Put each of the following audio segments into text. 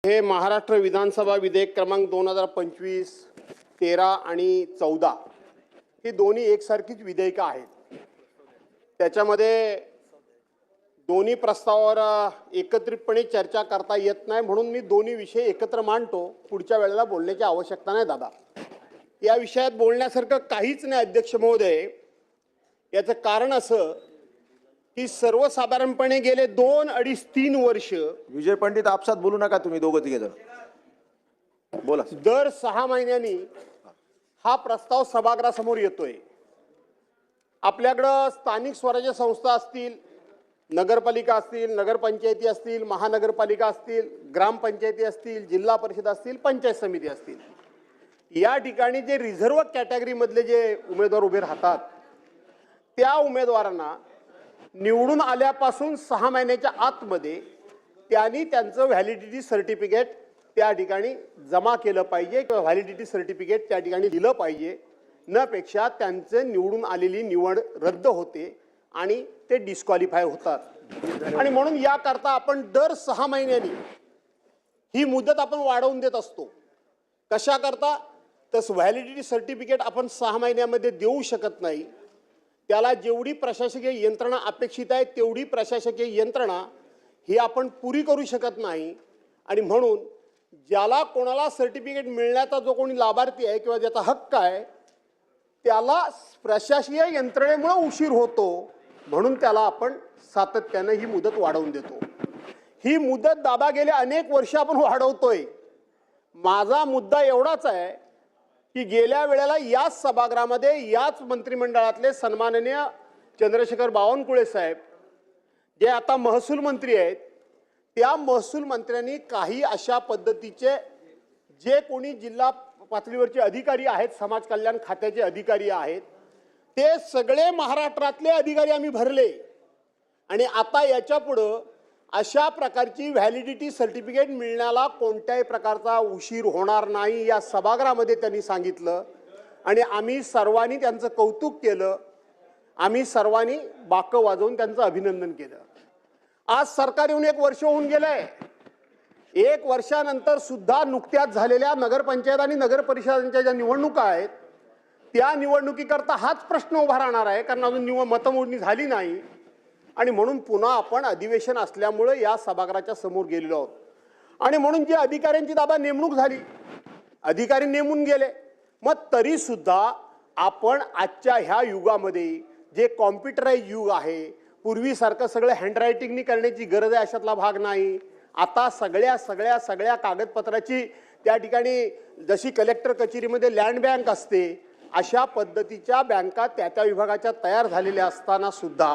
हे महाराष्ट्र विधानसभा विधेयक क्रमांक 2025, 13 आणि 14 ही दोन्ही एकसारखीच विधेयकं आहेत। त्याच्यामध्ये दोन्ही प्रस्तावावर एकत्रितपणे चर्चा करता येत नाही, म्हणून मी दोन्ही विषय एकत्र मांडतो। पुढच्या वेळेला बोलण्याची आवश्यकता नाही दादा। या विषयात बोलण्यासारखं काहीच नाही अध्यक्ष महोदय। याचं कारण असं की सर्वसाधारणपणे गेले 2, 2.5, 3 वर्ष विजय पंडित आपसात बोलू नका तुम्ही दोघं तिघे जण बोला। दर 6 महिन्यांनी हा प्रस्ताव सभागृहासमोर येतोय। आपल्याकडे स्थानिक स्वराज्य संस्था असतील, नगरपालिका असतील, नगरपंचायती असतील, महानगरपालिका असतील, ग्रामपंचायती असतील, जिल्हा परिषद असतील, पंचायत समिती असतील, या ठिकाणी जे रिझर्व्ह कॅटेगरी मधले जे उमेदवार उभे राहतात त्या उमेदवारांना निवडून आल्यापासून 6 महिन्याच्या आतमध्ये त्यांनी त्यांचं व्हॅलिडिटी सर्टिफिकेट त्या ठिकाणी जमा केलं पाहिजे किंवा व्हॅलिडिटी सर्टिफिकेट त्या ठिकाणी दिलं पाहिजे। न पेक्षा त्यांचं निवडून आलेली निवड रद्द होते आणि ते डिस्क्वालिफाय होतात। आणि म्हणून याकरता आपण दर 6 महिन्यांनी ही मुदत आपण वाढवून देत असतो। कशा करता? तर व्हॅलिडिटी सर्टिफिकेट आपण 6 महिन्यामध्ये देऊ शकत नाही। त्याला जेवढी प्रशासकीय यंत्रणा अपेक्षित आहे तेवढी प्रशासकीय यंत्रणा ही आपण पुरी करू शकत नाही। आणि म्हणून ज्याला कोणाला सर्टिफिकेट मिळण्याचा जो कोणी लाभार्थी आहे किंवा ज्याचा हक्क आहे त्याला प्रशासकीय यंत्रणेमुळे उशीर होतो, म्हणून त्याला आपण सातत्याने ही मुदत वाढवून देतो। ही मुदत दादा गेले अनेक वर्ष आपण वाढवतोय। माझा मुद्दा एवढाच आहे की गेल्या वेळेला याच सभागृहामध्ये याच मंत्रिमंडळातले सन्माननीय चंद्रशेखर बावनकुळे साहेब जे आता महसूल मंत्री आहेत, त्या महसूल मंत्र्यांनी काही अशा पद्धतीचे जे कोणी जिल्हा पातळीवरचे अधिकारी आहेत, समाज कल्याण खात्याचे अधिकारी आहेत, ते सगळे महाराष्ट्रातले अधिकारी आम्ही भरले। आणि आता याच्या पुढं अशा प्रकारची व्हॅलिडिटी सर्टिफिकेट मिळण्याला कोणत्याही प्रकारचा उशीर होणार नाही या सभागृहामध्ये त्यांनी सांगितलं। आणि आम्ही सर्वांनी त्यांचं कौतुक केलं, आम्ही सर्वांनी बाकं वाजवून त्यांचं अभिनंदन केलं। आज सरकार येऊन 1 वर्ष होऊन गेलंय। 1 वर्षानंतर सुद्धा नुकत्याच झालेल्या नगरपंचायत आणि नगर परिषदांच्या ज्या निवडणुका आहेत त्या निवडणुकीकरता हाच प्रश्न उभा राहणार आहे, कारण अजून मतमोजणी झाली नाही। आणि म्हणून पुन्हा आपण अधिवेशन असल्यामुळे या सभागृहाच्या समोर गेलेलो आहोत। आणि म्हणून जे अधिकाऱ्यांची दादा नेमणूक झाली, अधिकारी नेमून गेले, मग तरी सुद्धा आपण आजच्या ह्या युगामध्ये जे कॉम्प्युटराइज युग आहे, पूर्वीसारखं सगळं हँडरायटिंगनी करण्याची गरज आहे अशातला भाग नाही। आता सगळ्या कागदपत्राची त्या ठिकाणी जशी कलेक्टर कचेरीमध्ये लँड बँक असते अशा पद्धतीच्या बँका त्या विभागाच्या तयार झालेल्या असताना सुद्धा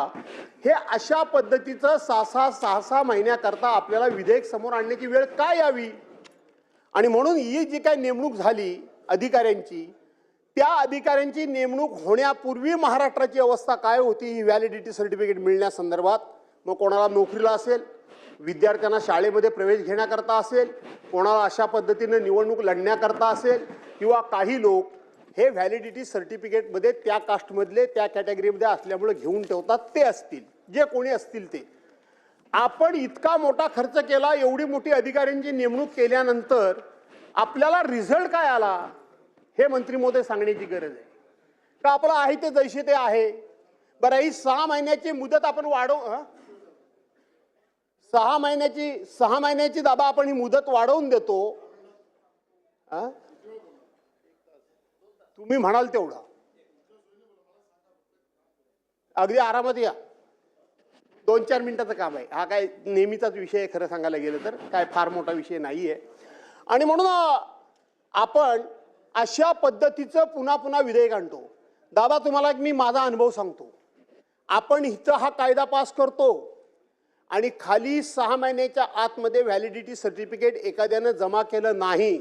हे अशा पद्धतीचं 6 महिन्याकरता आपल्याला विधेयक समोर आणण्याची वेळ का यावी? आणि म्हणून ही जी काही नेमणूक झाली अधिकाऱ्यांची, त्या अधिकाऱ्यांची नेमणूक होण्यापूर्वी महाराष्ट्राची अवस्था काय होती ही व्हॅलिडिटी सर्टिफिकेट मिळण्यासंदर्भात, मग कोणाला नोकरीला असेल, विद्यार्थ्यांना शाळेमध्ये प्रवेश घेण्याकरता असेल, कोणाला अशा पद्धतीने निवडणूक लढण्याकरता असेल, किंवा काही लोक हे व्हॅलिडिटी सर्टिफिकेटमध्ये त्या कास्टमधले त्या कॅटेगरीमध्ये असल्यामुळे घेऊन ठेवतात, ते असतील जे कोणी असतील ते। आपण इतका मोठा खर्च केला, एवढी मोठी अधिकाऱ्यांची नेमणूक केल्यानंतर आपल्याला रिझल्ट काय आला हे मंत्री महोदय सांगण्याची गरज आहे का? आपलं आहे ते जैसे ते आहे। बरं, ही 6 महिन्याची मुदत आपण वाढव 6 महिन्याची दादा आपण ही मुदत वाढवून देतो। तुम्ही म्हणाल तेवढा अगदी आरामात या, 2-4 मिनिटाचं काम आहे। हा काय नेहमीचाच विषय आहे, खरं सांगायला गेलं तर काय फार मोठा विषय नाहीये। आणि म्हणून आपण अशा पद्धतीचं पुन्हा विधेयक आणतो। दादा तुम्हाला मी माझा अनुभव सांगतो। आपण इथं हा कायदा पास करतो आणि खाली 6 महिन्याच्या आतमध्ये व्हॅलिडिटी सर्टिफिकेट एखाद्यानं जमा केलं नाही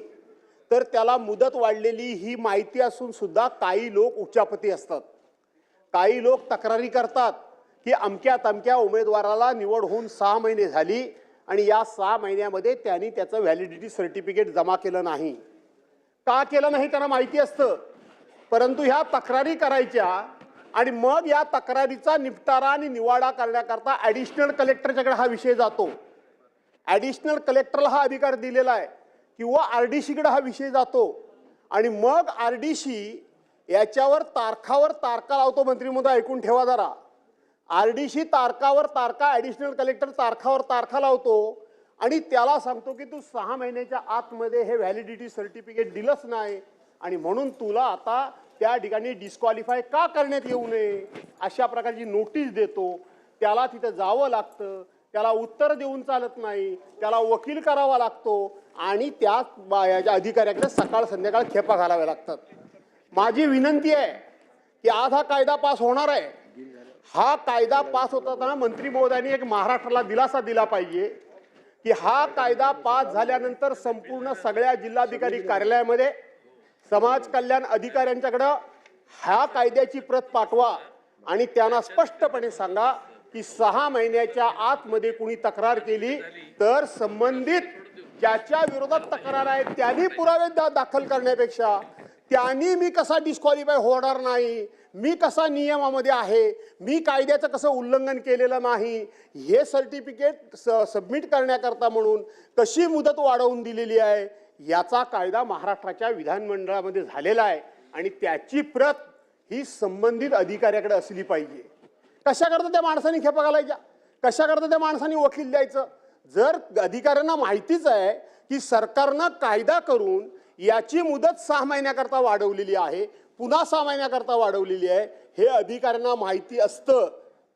तर त्याला मुदत वाढलेली ही माहिती असून सुद्धा काही लोक उच्चापती असतात, काही लोक तक्रारी करतात की अमक्या उमेदवाराला निवड होऊन 6 महिने झाली आणि या 6 महिन्यामध्ये त्यांनी त्याचं व्हॅलिडिटी सर्टिफिकेट जमा केलं नाही। का केलं नाही त्यांना माहिती असतं, परंतु ह्या तक्रारी करायच्या आणि मग या तक्रारीचा निपटारा आणि निवाडा करण्याकरता ॲडिशनल कलेक्टरच्याकडे हा विषय जातो। ॲडिशनल कलेक्टरला हा अधिकार दिलेला आहे किंवा RDC-कडे हा विषय जातो आणि मग RDC याच्यावर तारखावर तारखा लावतो. मंत्री महोदय ऐकून ठेवा जरा. RDC तारखावर तारखा, ॲडिशनल कलेक्टर तारखावर तारखा लावतो आणि त्याला सांगतो की तू 6 महिन्याच्या आतमध्ये हे व्हॅलिडिटी सर्टिफिकेट दिलंच नाही आणि म्हणून तुला आता त्या ठिकाणी डिस्क्वालिफाय का करण्यात येऊ नये अशा प्रकारची नोटीस देतो. त्याला तिथं जावं लागतं, त्याला उत्तर देऊन चालत नाही, त्याला वकील करावा लागतो आणि त्या अधिकाऱ्याकडे सकाळ संध्याकाळ खेपा घालाव्या लागतात. माझी विनंती आहे की आज हा कायदा पास होणार आहे. हा कायदा पास होताना मंत्री महोदयांनी एक महाराष्ट्राला दिलासा दिला पाहिजे की हा कायदा पास झाल्यानंतर संपूर्ण सगळ्या जिल्हाधिकारी कार्यालयामध्ये समाज कल्याण अधिकाऱ्यांच्याकडं ह्या कायद्याची प्रत पाठवा आणि त्यांना स्पष्टपणे सांगा की 6 महिन्याच्या आतमध्ये कुणी तक्रार केली तर संबंधित ज्याच्या विरोधात तक्रार आहे त्यांनी पुरावे दाखल करण्यापेक्षा त्यांनी मी कसा डिस्क्वालिफाय होणार नाही, मी कसा नियमामध्ये आहे, मी कायद्याचं कसं उल्लंघन केलेलं नाही, हे सर्टिफिकेट सबमिट करण्याकरता म्हणून कशी मुदत वाढवून दिलेली आहे याचा कायदा महाराष्ट्राच्या विधानमंडळामध्ये झालेला आहे आणि त्याची प्रत ही संबंधित अधिकाऱ्याकडे असली पाहिजे. कशाकरता त्या माणसाने खेपा घालायच्या, कशाकरता त्या माणसाने वकील द्यायचं? जर अधिकाऱ्यांना माहितीच आहे की सरकारनं कायदा करून याची मुदत 6 महिन्याकरता वाढवलेली आहे, पुन्हा 6 महिन्याकरता वाढवलेली आहे, हे अधिकाऱ्यांना माहिती असतं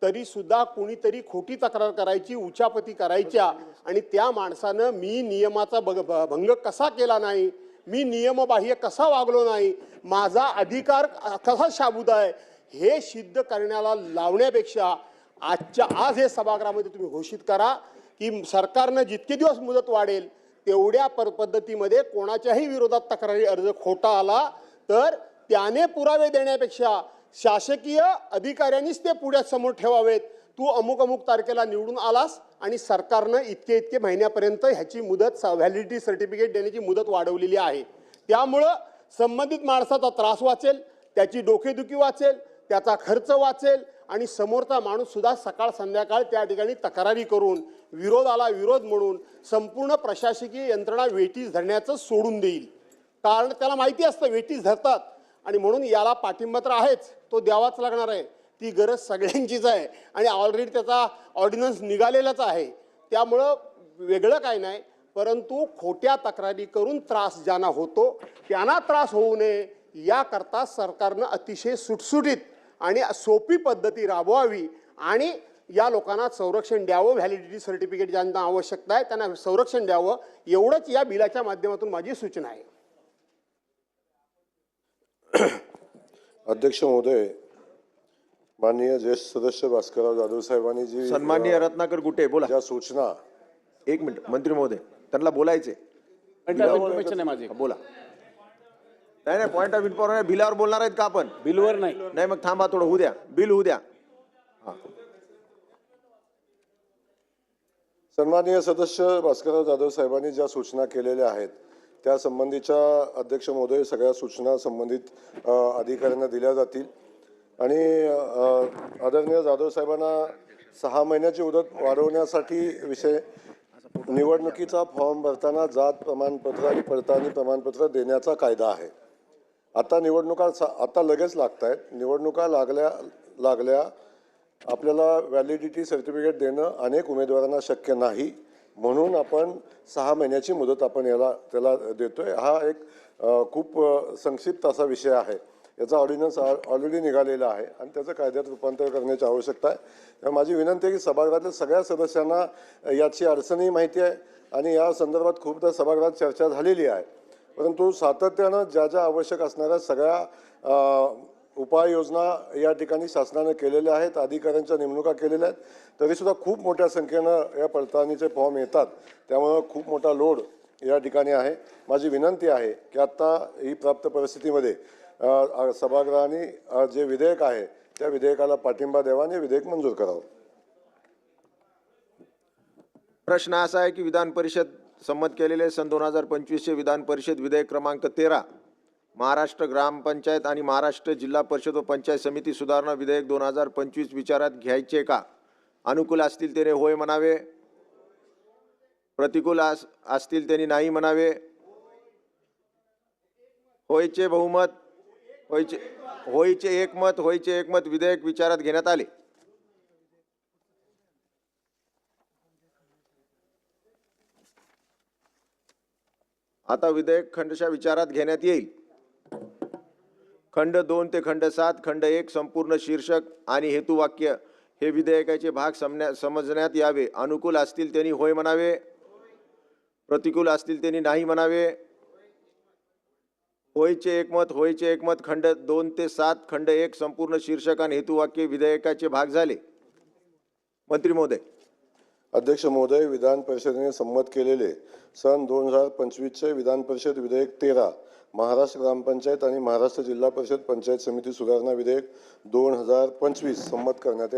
तरी सुद्धा कुणीतरी खोटी तक्रार करायची, उचापती करायच्या आणि त्या माणसानं मी नियमाचा भंग कसा केला नाही, मी नियमबाह्य कसा वागलो नाही, माझा अधिकार कसा शाबूत आहे हे सिद्ध करण्याला लावण्यापेक्षा आज हे सभागृहामध्ये तुम्ही घोषित करा की सरकारनं जितके दिवस मुदत वाढेल तेवढ्या पद्धतीमध्ये कोणाच्याही विरोधात तक्रारी अर्ज खोटा आला तर त्याने पुरावे देण्यापेक्षा शासकीय अधिकाऱ्यांनीच ते पुढे समोर ठेवावेत. तू अमुक अमुक तारखेला निवडून आलास आणि सरकारनं इतके महिन्यापर्यंत ह्याची मुदत व्हॅलिडिटी सर्टिफिकेट देण्याची मुदत वाढवलेली आहे. त्यामुळं संबंधित माणसाचा त्रास वाचेल, त्याची डोकेदुखी वाचेल, त्याचा खर्च वाचेल आणि समोरचा माणूस सुद्धा सकाळ संध्याकाळ त्या ठिकाणी तक्रारी करून विरोधाला विरोध म्हणून संपूर्ण प्रशासकीय यंत्रणा वेठीस धरण्याचं सोडून देईल. कारण त्याला माहिती असतं वेठीस धरतात आणि म्हणून याला पाठिंबा तर आहेच, तो द्यावाच लागणार आहे. ती गरज सगळ्यांचीच आहे आणि ऑलरेडी त्याचा ऑर्डिनन्स निघालेलाच आहे. त्यामुळं वेगळं काय नाही, परंतु खोट्या तक्रारी करून त्रास ज्यांना होतो त्यांना त्रास होऊ नये याकरता सरकारनं अतिशय सुटसुटीत आणि सोपी पद्धती राबवावी आणि या लोकांना संरक्षण द्यावं. व्हॅलिडिटी सर्टिफिकेट ज्यांना आवश्यकता आहे त्यांना संरक्षण द्यावं, एवढंच या बिलाच्या माध्यमातून माझी सूचना आहे. अध्यक्ष महोदय, माननीय ज्येष्ठ सदस्य भास्करराव जाधव साहेबांनी जी सन्माननीय रत्नाकर गुटे बोला. ज्या सूचना, एक मिनिट मंत्री महोदय, त्यांना बोलायचे. बोला. नाही नाही, पॉइंट ऑफ इन्फॉर्मेशन बिलावर बोलणार आहेत का आपण? बिलवर नाही. नाही मग थांबा थोडं, होऊ द्या, बिल होऊ द्या. सन्माननीय सदस्य भास्करराव जाधव साहेबांनी ज्या सूचना केलेल्या आहेत त्या संबंधीच्या अध्यक्ष महोदय सगळ्या सूचना संबंधित अधिकाऱ्यांना दिल्या जातील आणि आदरणीय जाधव साहेबांना 6 महिन्याची मुदत वाढवण्यासाठी विषय निवडणुकीचा फॉर्म भरताना जात प्रमाणपत्र आणि पडताळणी प्रमाणपत्र देण्याचा कायदा आहे. आता निवडणुका आता लगेच लागत आहेत. निवडणुका लागल्या आपल्याला व्हॅलिडिटी सर्टिफिकेट देणं अनेक उमेदवारांना शक्य नाही, म्हणून आपण 6 महिन्याची मुदत आपण त्याला देतोय. हा एक खूप संक्षिप्त असा विषय आहे. याचा ऑर्डिनन्स ऑलरेडी निघालेला आहे आणि त्याचं कायद्यात रूपांतर करण्याची आवश्यकता आहे. माझी विनंती आहे की सभागृहातल्या सगळ्या सदस्यांना याची अडचणही माहिती आहे आणि या संदर्भात खूपदा सभागृहात चर्चा झालेली आहे, परंतु सातत्यानं ज्या आवश्यक असणाऱ्या सगळ्या उपाययोजना या ठिकाणी शासनाने केलेल्या आहेत, अधिकाऱ्यांच्या नेमणुका केलेल्या आहेत, तरीसुद्धा खूप मोठ्या संख्येनं या पडताळणीचे फॉर्म येतात, त्यामुळं खूप मोठा लोड या ठिकाणी आहे. माझी विनंती आहे की आत्ता ही प्राप्त परिस्थितीमध्ये सभागृहाने जे विधेयक आहे त्या विधेयकाला पाठिंबा द्यावा आणि विधेयक मंजूर करावं. प्रश्न असा आहे की विधान परिषद संमत केलेले सन 2025चे विधान परिषद विधेयक क्रमांक 13 महाराष्ट्र ग्रामपंचायत आणि महाराष्ट्र जिल्हा परिषद व पंचायत समिती सुधारणा विधेयक 2025 विचारात घ्यायचे का? अनुकूल असतील त्याने होय म्हणावे, प्रतिकूल असतील त्यांनी नाही म्हणावे. होयचे बहुमत, होयचे एकमत विधेयक विचारात घेण्यात आले. आता विधेयक खंडशः विचारात घेण्यात येईल. खंड 2 ते खंड 7, खंड 1 संपूर्ण शीर्षक आणि हेतुवाक्य हे विधेयकाचे भाग समजण्यात यावे. अनुकूल असतील त्यांनी होय म्हणावे. प्रतिकूल असतील त्यांनी नाही म्हणावे. होयचे एकमत खंड 2 ते 7, खंड 1 संपूर्ण शीर्षक आणि हेतुवाक्य विधेयकाचे भाग झाले. मंत्री महोदय. अध्यक्ष महोदय, विधान परिषदेने संमत केलेले सन 2025चे विधान परिषद विधेयक 13 महाराष्ट्र ग्रामपंचायत आणि महाराष्ट्र जिल्हा परिषद पंचायत समिती सुधारणा विधेयक 2025 संमत करण्यात